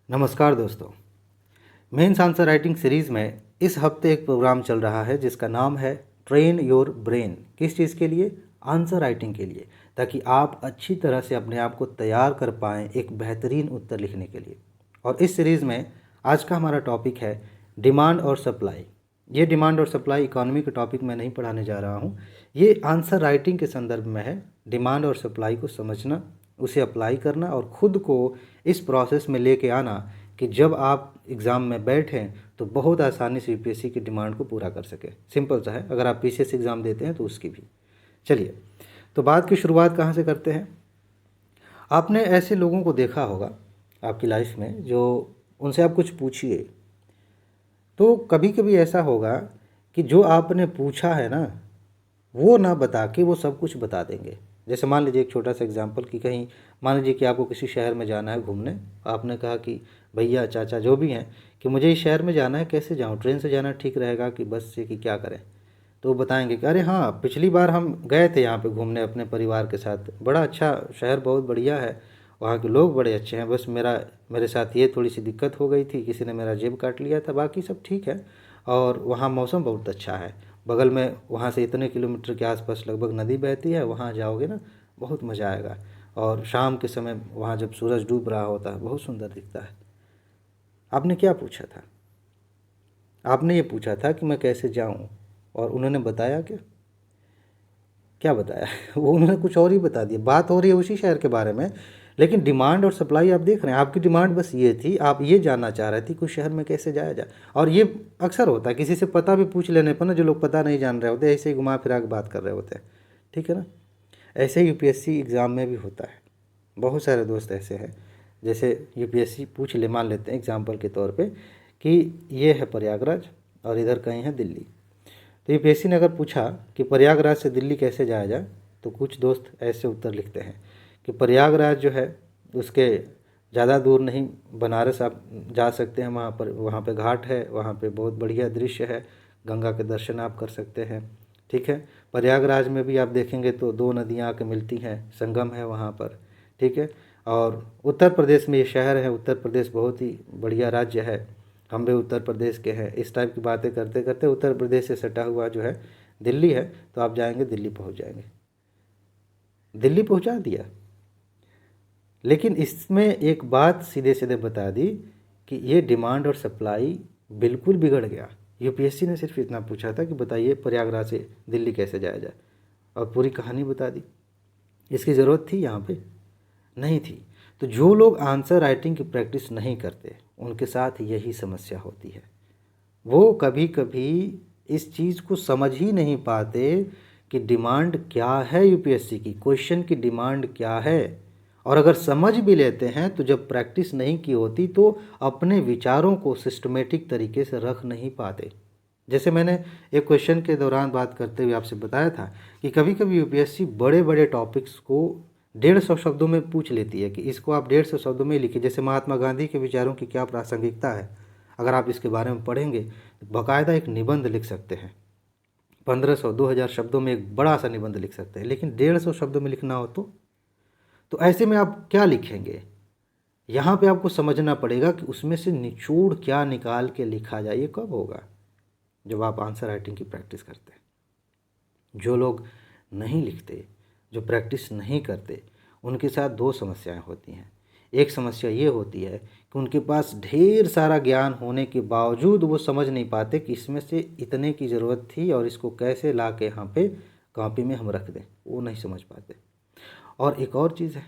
नमस्कार दोस्तों। Mains answer writing series में इस हफ्ते एक प्रोग्राम चल रहा है जिसका नाम है ट्रेन योर ब्रेन। किस चीज़ के लिए? आंसर राइटिंग के लिए, ताकि आप अच्छी तरह से अपने आप को तैयार कर पाएँ एक बेहतरीन उत्तर लिखने के लिए। और इस सीरीज़ में आज का हमारा टॉपिक है डिमांड और सप्लाई। ये डिमांड और सप्लाई इकोनॉमी के टॉपिक में नहीं पढ़ाने जा रहा हूँ, ये आंसर राइटिंग के संदर्भ में है। डिमांड और सप्लाई को समझना, उसे अप्लाई करना और ख़ुद को इस प्रोसेस में लेके आना कि जब आप एग्ज़ाम में बैठें तो बहुत आसानी से यूपीएससी की डिमांड को पूरा कर सके। सिंपल सा है, अगर आप पीसीएस एग्ज़ाम देते हैं तो उसकी भी। चलिए, तो बात की शुरुआत कहाँ से करते हैं। आपने ऐसे लोगों को देखा होगा आपकी लाइफ में जो उनसे आप कुछ पूछिए तो कभी कभी ऐसा होगा कि जो आपने पूछा है ना, वो ना बता के वो सब कुछ बता देंगे। जैसे मान लीजिए एक छोटा सा एग्जांपल कि कहीं मान लीजिए कि आपको किसी शहर में जाना है घूमने। आपने कहा कि भैया चाचा जो भी हैं कि मुझे इस शहर में जाना है, कैसे जाऊँ, ट्रेन से जाना ठीक रहेगा कि बस से, कि क्या करें। तो वो बताएंगे कि अरे हाँ, पिछली बार हम गए थे यहाँ पे घूमने अपने परिवार के साथ, बड़ा अच्छा शहर, बहुत बढ़िया है, वहाँ के लोग बड़े अच्छे हैं, बस मेरे साथ ये थोड़ी सी दिक्कत हो गई थी, किसी ने मेरा जेब काट लिया था, बाकी सब ठीक है। और वहाँ मौसम बहुत अच्छा है, बगल में वहाँ से इतने किलोमीटर के आसपास लगभग नदी बहती है, वहाँ जाओगे ना बहुत मज़ा आएगा। और शाम के समय वहाँ जब सूरज डूब रहा होता है बहुत सुंदर दिखता है। आपने क्या पूछा था? आपने ये पूछा था कि मैं कैसे जाऊँ, और उन्होंने बताया क्या? क्या बताया? वो उन्होंने कुछ और ही बता दिया। बात हो रही है उसी शहर के बारे में, लेकिन डिमांड और सप्लाई आप देख रहे हैं। आपकी डिमांड बस ये थी, आप ये जानना चाह रहे थे कि उस शहर में कैसे जाया जाए। और ये अक्सर होता है, किसी से पता भी पूछ लेने पर ना, जो लोग पता नहीं जान रहे होते ऐसे ही घुमा फिरा के बात कर रहे होते हैं, ठीक है ना। ऐसे ही यूपीएससी एग्ज़ाम में भी होता है। बहुत सारे दोस्त ऐसे हैं, जैसे यूपीएससी पूछ ले, मान लेते हैं एग्जाम्पल के तौर पे कि ये है प्रयागराज और इधर कहीं है दिल्ली। तो यूपीएससी ने अगर पूछा कि प्रयागराज से दिल्ली कैसे जाया जाए, तो कुछ दोस्त ऐसे उत्तर लिखते हैं कि प्रयागराज जो है उसके ज़्यादा दूर नहीं, बनारस आप जा सकते हैं, वहाँ पर घाट है, वहाँ पे बहुत बढ़िया दृश्य है, गंगा के दर्शन आप कर सकते हैं, ठीक है। प्रयागराज में भी आप देखेंगे तो दो नदियाँ आके मिलती हैं, संगम है वहाँ पर, ठीक है। और उत्तर प्रदेश में ये शहर है, उत्तर प्रदेश बहुत ही बढ़िया राज्य है, हम भी उत्तर प्रदेश के हैं। इस टाइप की बातें करते करते उत्तर प्रदेश से सटा हुआ जो है दिल्ली है, तो आप जाएंगे दिल्ली पहुंच जाएंगे। दिल्ली पहुंचा दिया, लेकिन इसमें एक बात सीधे सीधे बता दी कि ये डिमांड और सप्लाई बिल्कुल बिगड़ गया। यूपीएससी ने सिर्फ इतना पूछा था कि बताइए प्रयागराज से दिल्ली कैसे जाया जाए, और पूरी कहानी बता दी। इसकी ज़रूरत थी यहाँ पे? नहीं थी। तो जो लोग आंसर राइटिंग की प्रैक्टिस नहीं करते उनके साथ यही समस्या होती है। वो कभी कभी इस चीज़ को समझ ही नहीं पाते कि डिमांड क्या है, यूपीएससी की क्वेश्चन की डिमांड क्या है। और अगर समझ भी लेते हैं तो जब प्रैक्टिस नहीं की होती तो अपने विचारों को सिस्टमेटिक तरीके से रख नहीं पाते। जैसे मैंने एक क्वेश्चन के दौरान बात करते हुए आपसे बताया था कि कभी कभी यूपीएससी बड़े बड़े टॉपिक्स को 150 शब्दों में पूछ लेती है कि इसको आप 150 शब्दों में लिखिए। जैसे महात्मा गांधी के विचारों की क्या प्रासंगिकता है, अगर आप इसके बारे में पढ़ेंगे तो बाकायदा एक निबंध लिख सकते हैं। 1500 2000 शब्दों में एक बड़ा सा निबंध लिख सकते हैं, लेकिन 150 शब्दों में लिखना हो तो ऐसे में आप क्या लिखेंगे? यहाँ पे आपको समझना पड़ेगा कि उसमें से निचोड़ क्या निकाल के लिखा जाए। ये कब होगा? जब आप आंसर राइटिंग की प्रैक्टिस करते हैं। जो लोग नहीं लिखते, जो प्रैक्टिस नहीं करते, उनके साथ दो समस्याएं होती हैं। एक समस्या ये होती है कि उनके पास ढेर सारा ज्ञान होने के बावजूद वो समझ नहीं पाते कि इसमें से इतने की ज़रूरत थी और इसको कैसे ला के यहाँ पे कॉपी में हम रख दें, वो नहीं समझ पाते। और एक और चीज़ है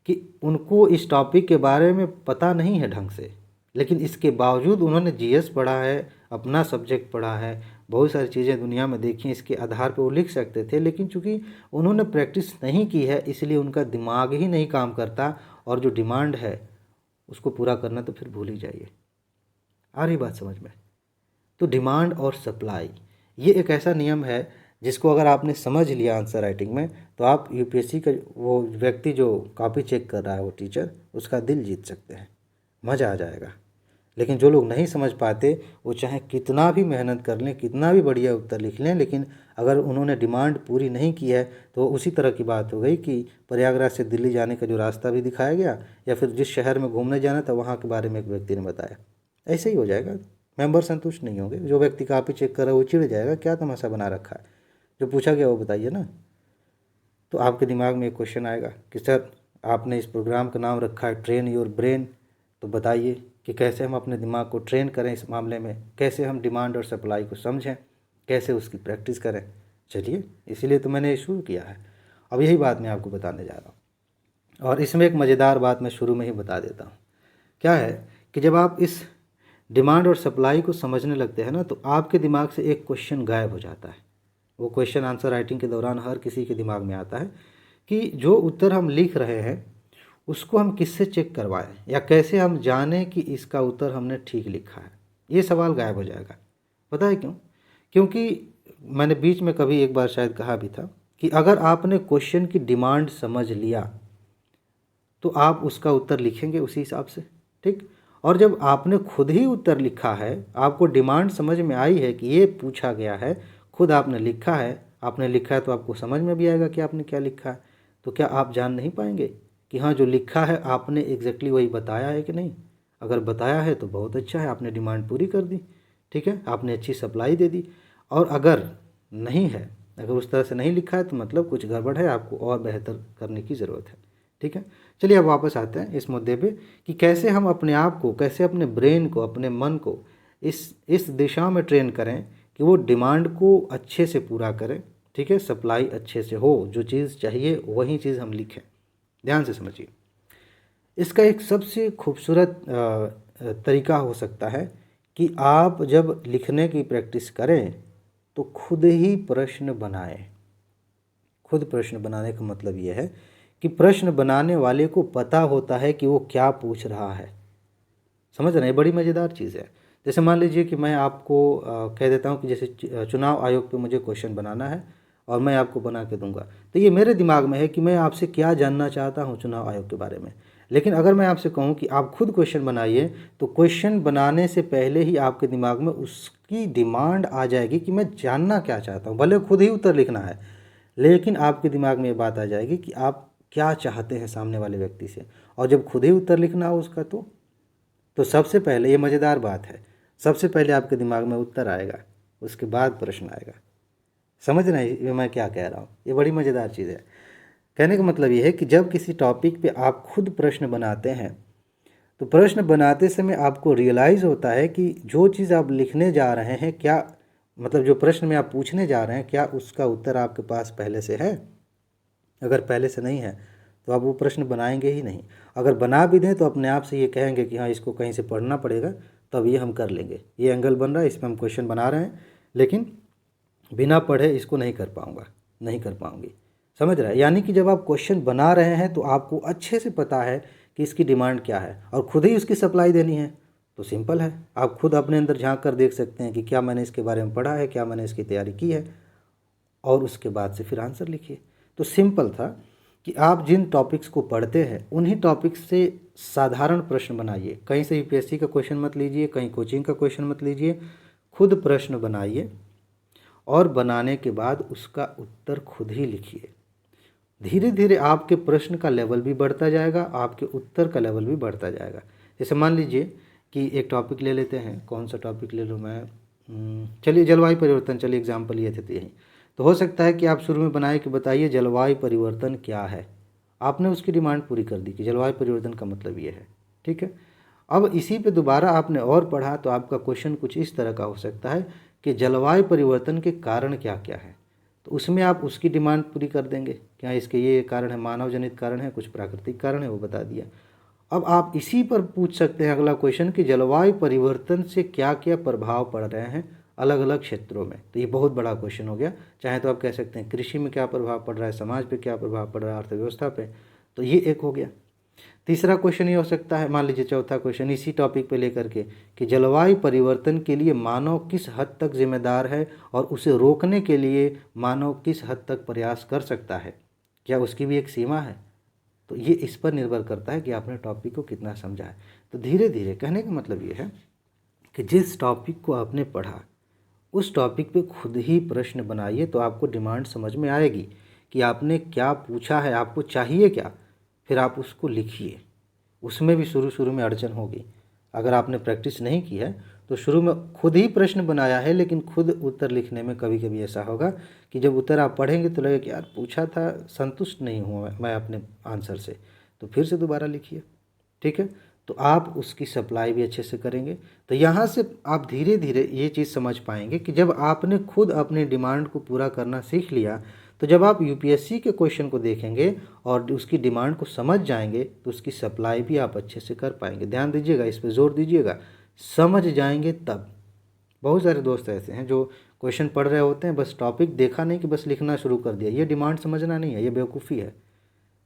कि उनको इस टॉपिक के बारे में पता नहीं है ढंग से, लेकिन इसके बावजूद उन्होंने जीएस पढ़ा है, अपना सब्जेक्ट पढ़ा है, बहुत सारी चीज़ें दुनिया में देखी, इसके आधार पर वो लिख सकते थे, लेकिन चूंकि उन्होंने प्रैक्टिस नहीं की है इसलिए उनका दिमाग ही नहीं काम करता, और जो डिमांड है उसको पूरा करना तो फिर भूल ही जाइए। आ रही बात समझ में? तो डिमांड और सप्लाई ये एक ऐसा नियम है जिसको अगर आपने समझ लिया आंसर राइटिंग में, तो आप यूपीएससी का वो व्यक्ति जो कॉपी चेक कर रहा है, वो टीचर, उसका दिल जीत सकते हैं, मज़ा आ जाएगा। लेकिन जो लोग नहीं समझ पाते वो चाहे कितना भी मेहनत कर लें, कितना भी बढ़िया उत्तर लिख लें, लेकिन अगर उन्होंने डिमांड पूरी नहीं की है तो उसी तरह की बात हो गई कि प्रयागराज से दिल्ली जाने का जो रास्ता भी दिखाया गया या फिर जिस शहर में घूमने जाना था वहाँ के बारे में एक व्यक्ति ने बताया। ऐसे ही हो जाएगा, मेंबर संतुष्ट नहीं होंगे, जो व्यक्ति कॉपी चेक कर रहा है वो चिढ़ जाएगा, क्या तमाशा बना रखा है, जो पूछा गया वो बताइए ना। तो आपके दिमाग में एक क्वेश्चन आएगा कि सर आपने इस प्रोग्राम का नाम रखा है ट्रेन योर ब्रेन, तो बताइए कि कैसे हम अपने दिमाग को ट्रेन करें इस मामले में, कैसे हम डिमांड और सप्लाई को समझें, कैसे उसकी प्रैक्टिस करें। चलिए, इसीलिए तो मैंने ये शुरू किया है। अब यही बात मैं आपको बताने जा रहा हूँ, और इसमें एक मज़ेदार बात मैं शुरू में ही बता देता हूँ। क्या है कि जब आप इस डिमांड और सप्लाई को समझने लगते हैं ना, तो आपके दिमाग से एक क्वेश्चन गायब हो जाता है। वो क्वेश्चन आंसर राइटिंग के दौरान हर किसी के दिमाग में आता है कि जो उत्तर हम लिख रहे हैं उसको हम किससे चेक करवाएं, या कैसे हम जानें कि इसका उत्तर हमने ठीक लिखा है। ये सवाल गायब हो जाएगा। पता है क्यों? क्योंकि मैंने बीच में कभी एक बार शायद कहा भी था कि अगर आपने क्वेश्चन की डिमांड समझ लिया तो आप उसका उत्तर लिखेंगे उसी हिसाब से, ठीक। और जब आपने खुद ही उत्तर लिखा है, आपको डिमांड समझ में आई है कि ये पूछा गया है, खुद आपने लिखा है, तो आपको समझ में भी आएगा कि आपने क्या लिखा है। तो क्या आप जान नहीं पाएंगे कि हाँ, जो लिखा है आपने एग्जैक्टली वही बताया है कि नहीं? अगर बताया है तो बहुत अच्छा है, आपने डिमांड पूरी कर दी, ठीक है, आपने अच्छी सप्लाई दे दी। और अगर नहीं है, अगर उस तरह से नहीं लिखा है तो मतलब कुछ गड़बड़ है, आपको और बेहतर करने की ज़रूरत है, ठीक है। चलिए अब वापस आते हैं इस मुद्दे पे कि कैसे हम अपने आप को, कैसे अपने ब्रेन को, अपने मन को इस दिशा में ट्रेन करें कि वो डिमांड को अच्छे से पूरा करें, ठीक है, सप्लाई अच्छे से हो, जो चीज़ चाहिए वही चीज़ हम लिखें। ध्यान से समझिए, इसका एक सबसे खूबसूरत तरीका हो सकता है कि आप जब लिखने की प्रैक्टिस करें तो खुद ही प्रश्न बनाएं। खुद प्रश्न बनाने का मतलब ये है कि प्रश्न बनाने वाले को पता होता है कि वो क्या पूछ रहा है। समझ रहे हैं? बड़ी मज़ेदार चीज़ है। जैसे मान लीजिए कि मैं आपको कह देता हूँ कि जैसे चुनाव आयोग पे मुझे क्वेश्चन बनाना है और मैं आपको बना के दूंगा, तो ये मेरे दिमाग में है कि मैं आपसे क्या जानना चाहता हूँ चुनाव आयोग के बारे में। लेकिन अगर मैं आपसे कहूँ कि आप खुद क्वेश्चन बनाइए, तो क्वेश्चन बनाने से पहले ही आपके दिमाग में उसकी डिमांड आ जाएगी कि मैं जानना क्या चाहता हूँ। भले खुद ही उत्तर लिखना है, लेकिन आपके दिमाग में ये बात आ जाएगी कि आप क्या चाहते हैं सामने वाले व्यक्ति से। और जब खुद ही उत्तर लिखना हो उसका, तो सबसे पहले, ये मज़ेदार बात है, सबसे पहले आपके दिमाग में उत्तर आएगा, उसके बाद प्रश्न आएगा। समझ रहे हैं ये मैं क्या कह रहा हूँ? ये बड़ी मज़ेदार चीज़ है। कहने का मतलब ये है कि जब किसी टॉपिक पे आप खुद प्रश्न बनाते हैं, तो प्रश्न बनाते समय आपको रियलाइज़ होता है कि जो चीज़ आप लिखने जा रहे हैं, क्या मतलब जो प्रश्न में आप पूछने जा रहे हैं, क्या उसका उत्तर आपके पास पहले से है? अगर पहले से नहीं है तो आप वो प्रश्न बनाएंगे ही नहीं। अगर बना भी दें तो अपने आप से ये कहेंगे कि हाँ, इसको कहीं से पढ़ना पड़ेगा, तब ये हम कर लेंगे, ये एंगल बन रहा है, इसमें हम क्वेश्चन बना रहे हैं, लेकिन बिना पढ़े इसको नहीं कर पाऊँगा, नहीं कर पाऊँगी। समझ रहा है? यानी कि जब आप क्वेश्चन बना रहे हैं तो आपको अच्छे से पता है कि इसकी डिमांड क्या है और खुद ही उसकी सप्लाई देनी है। तो सिंपल है, आप खुद अपने अंदर झांक कर देख सकते हैं कि क्या मैंने इसके बारे में पढ़ा है, क्या मैंने इसकी तैयारी की है, और उसके बाद से फिर आंसर लिखिए। तो सिंपल था कि आप जिन टॉपिक्स को पढ़ते हैं उन्हीं टॉपिक्स से साधारण प्रश्न बनाइए। कहीं से यूपीएससी का क्वेश्चन मत लीजिए, कहीं कोचिंग का क्वेश्चन मत लीजिए, खुद प्रश्न बनाइए और बनाने के बाद उसका उत्तर खुद ही लिखिए। धीरे धीरे आपके प्रश्न का लेवल भी बढ़ता जाएगा, आपके उत्तर का लेवल भी बढ़ता जाएगा। जैसे मान लीजिए कि एक टॉपिक ले लेते हैं, कौन सा टॉपिक ले लूँ मैं, चलिए जलवायु परिवर्तन, चलिए एग्जाम्पल ये थे यही। तो हो सकता है कि आप शुरू में बनाए कि बताइए जलवायु परिवर्तन क्या है। आपने उसकी डिमांड पूरी कर दी कि जलवायु परिवर्तन का मतलब ये है, ठीक है। अब इसी पे दोबारा आपने और पढ़ा तो आपका क्वेश्चन कुछ इस तरह का हो सकता है कि जलवायु परिवर्तन के कारण क्या क्या है। तो उसमें आप उसकी डिमांड पूरी कर देंगे, क्या इसके ये कारण है, मानव जनित कारण है, कुछ प्राकृतिक कारण है, वो बता दिया। अब आप इसी पर पूछ सकते हैं अगला क्वेश्चन कि जलवायु परिवर्तन से क्या क्या प्रभाव पड़ रहे हैं अलग अलग क्षेत्रों में। तो ये बहुत बड़ा क्वेश्चन हो गया। चाहे तो आप कह सकते हैं कृषि में क्या प्रभाव पड़ रहा है, समाज पे क्या प्रभाव पड़ रहा है, अर्थव्यवस्था पे। तो ये एक हो गया। तीसरा क्वेश्चन ये हो सकता है, मान लीजिए चौथा क्वेश्चन इसी टॉपिक पे लेकर के कि जलवायु परिवर्तन के लिए मानव किस हद तक जिम्मेदार है और उसे रोकने के लिए मानव किस हद तक प्रयास कर सकता है, क्या उसकी भी एक सीमा है। तो ये इस पर निर्भर करता है कि आपने टॉपिक को कितना समझा है। तो धीरे धीरे, कहने का मतलब ये है कि जिस टॉपिक को आपने पढ़ा उस टॉपिक पे खुद ही प्रश्न बनाइए, तो आपको डिमांड समझ में आएगी कि आपने क्या पूछा है, आपको चाहिए क्या, फिर आप उसको लिखिए। उसमें भी शुरू शुरू में अड़चन होगी। अगर आपने प्रैक्टिस नहीं की है तो शुरू में खुद ही प्रश्न बनाया है, लेकिन खुद उत्तर लिखने में कभी कभी ऐसा होगा कि जब उत्तर आप पढ़ेंगे तो लगेगा कि यार पूछा था, संतुष्ट नहीं हुआ मैं अपने आंसर से, तो फिर से दोबारा लिखिए। ठीक है, तो आप उसकी सप्लाई भी अच्छे से करेंगे। तो यहाँ से आप धीरे धीरे ये चीज़ समझ पाएंगे कि जब आपने खुद अपने डिमांड को पूरा करना सीख लिया, तो जब आप यूपीएससी के क्वेश्चन को देखेंगे और उसकी डिमांड को समझ जाएंगे तो उसकी सप्लाई भी आप अच्छे से कर पाएंगे। ध्यान दीजिएगा, इस पर जोर दीजिएगा, समझ जाएंगे तब। बहुत सारे दोस्त ऐसे हैं जो क्वेश्चन पढ़ रहे होते हैं, बस टॉपिक देखा नहीं कि बस लिखना शुरू कर दिया। ये डिमांड समझना नहीं है, ये बेवकूफ़ी है।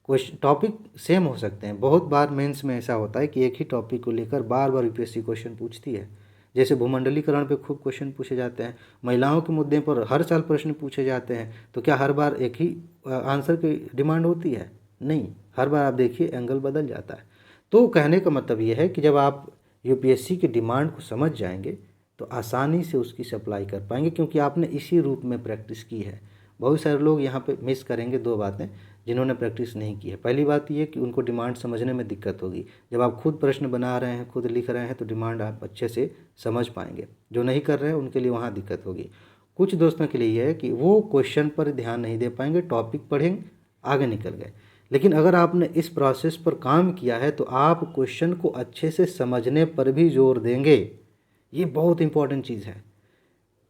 क्वेश्चन टॉपिक सेम हो सकते हैं। बहुत बार मेंस में ऐसा होता है कि एक ही टॉपिक को लेकर बार बार यूपीएससी क्वेश्चन पूछती है। जैसे भूमंडलीकरण पे खूब क्वेश्चन पूछे जाते हैं, महिलाओं के मुद्दे पर हर साल प्रश्न पूछे जाते हैं, तो क्या हर बार एक ही आंसर की डिमांड होती है? नहीं, हर बार आप देखिए एंगल बदल जाता है। तो कहने का मतलब ये है कि जब आप यूपीएससी की डिमांड को समझ जाएंगे तो आसानी से उसकी सप्लाई कर पाएंगे, क्योंकि आपने इसी रूप में प्रैक्टिस की है। बहुत सारे लोग यहाँ पे मिस करेंगे दो बातें जिन्होंने प्रैक्टिस नहीं की है। पहली बात ये कि उनको डिमांड समझने में दिक्कत होगी। जब आप खुद प्रश्न बना रहे हैं, खुद लिख रहे हैं, तो डिमांड आप अच्छे से समझ पाएंगे। जो नहीं कर रहे हैं उनके लिए वहाँ दिक्कत होगी। कुछ दोस्तों के लिए ये है कि वो क्वेश्चन पर ध्यान नहीं दे पाएंगे, टॉपिक पढ़ेंगे, आगे निकल गए। लेकिन अगर आपने इस प्रोसेस पर काम किया है तो आप क्वेश्चन को अच्छे से समझने पर भी जोर देंगे। ये बहुत इंपॉर्टेंट चीज़ है।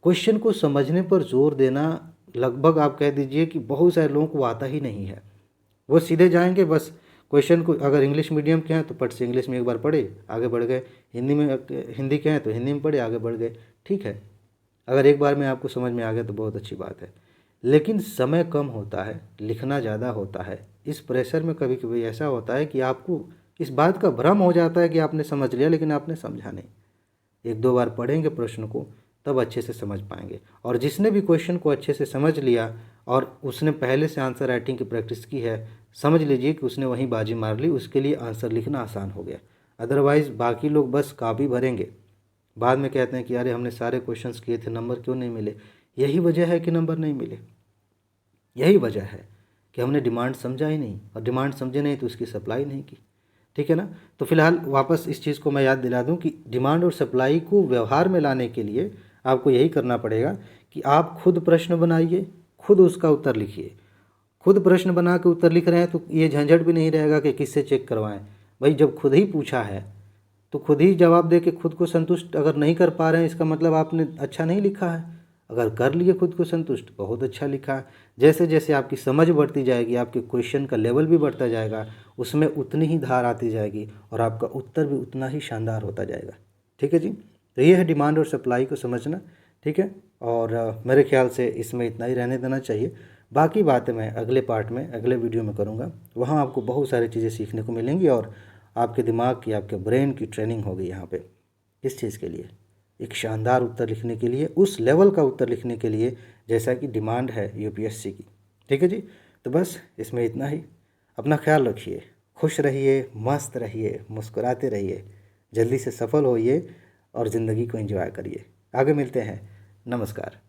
क्वेश्चन को समझने पर जोर देना लगभग आप कह दीजिए कि बहुत सारे लोगों को आता ही नहीं है। वो सीधे जाएंगे, बस क्वेश्चन को, अगर इंग्लिश मीडियम के हैं तो पट से इंग्लिश में एक बार पढ़े, आगे बढ़ गए। हिंदी के हैं तो हिंदी में पढ़े, आगे बढ़ गए। ठीक है, अगर एक बार में आपको समझ में आ गया तो बहुत अच्छी बात है। लेकिन समय कम होता है, लिखना ज़्यादा होता है। इस प्रेशर में कभी कभी ऐसा होता है कि आपको इस बात का भ्रम हो जाता है कि आपने समझ लिया, लेकिन आपने समझा नहीं। एक दो बार पढ़ेंगे प्रश्न को तब अच्छे से समझ पाएंगे। और जिसने भी क्वेश्चन को अच्छे से समझ लिया और उसने पहले से आंसर राइटिंग की प्रैक्टिस की है, समझ लीजिए कि उसने वहीं बाजी मार ली, उसके लिए आंसर लिखना आसान हो गया। अदरवाइज़ बाकी लोग बस कॉपी भरेंगे, बाद में कहते हैं कि अरे हमने सारे क्वेश्चंस किए थे, नंबर क्यों नहीं मिले। यही वजह है कि नंबर नहीं मिले, यही वजह है कि हमने डिमांड समझा ही नहीं, और डिमांड समझे नहीं तो उसकी सप्लाई नहीं की। ठीक है ना। तो फिलहाल वापस इस चीज़ को मैं याद दिला दूं कि डिमांड और सप्लाई को व्यवहार में लाने के लिए आपको यही करना पड़ेगा कि आप खुद प्रश्न बनाइए, खुद उसका उत्तर लिखिए। खुद प्रश्न बना के उत्तर लिख रहे हैं तो ये झंझट भी नहीं रहेगा कि किससे चेक करवाएं। भाई जब खुद ही पूछा है तो खुद ही जवाब दे के खुद को संतुष्ट अगर नहीं कर पा रहे हैं, इसका मतलब आपने अच्छा नहीं लिखा है। अगर कर लिए खुद को संतुष्ट, बहुत अच्छा लिखा है। जैसे जैसे आपकी समझ बढ़ती जाएगी, आपके क्वेश्चन का लेवल भी बढ़ता जाएगा, उसमें उतनी ही धार आती जाएगी और आपका उत्तर भी उतना ही शानदार होता जाएगा। ठीक है जी। तो ये है डिमांड और सप्लाई को समझना। ठीक है, और मेरे ख्याल से इसमें इतना ही रहने देना चाहिए। बाकी बातें मैं अगले पार्ट में, अगले वीडियो में करूँगा। वहाँ आपको बहुत सारी चीज़ें सीखने को मिलेंगी और आपके दिमाग की, आपके ब्रेन की ट्रेनिंग होगी यहाँ पे। किस चीज़ के लिए? एक शानदार उत्तर लिखने के लिए, उस लेवल का उत्तर लिखने के लिए जैसा कि डिमांड है यूपीएससी की। ठीक है जी। तो बस इसमें इतना ही। अपना ख्याल रखिए, खुश रहिए, मस्त रहिए, मुस्कुराते रहिए, जल्दी से सफल होइए और ज़िंदगी को एंजॉय करिए। आगे मिलते हैं। नमस्कार।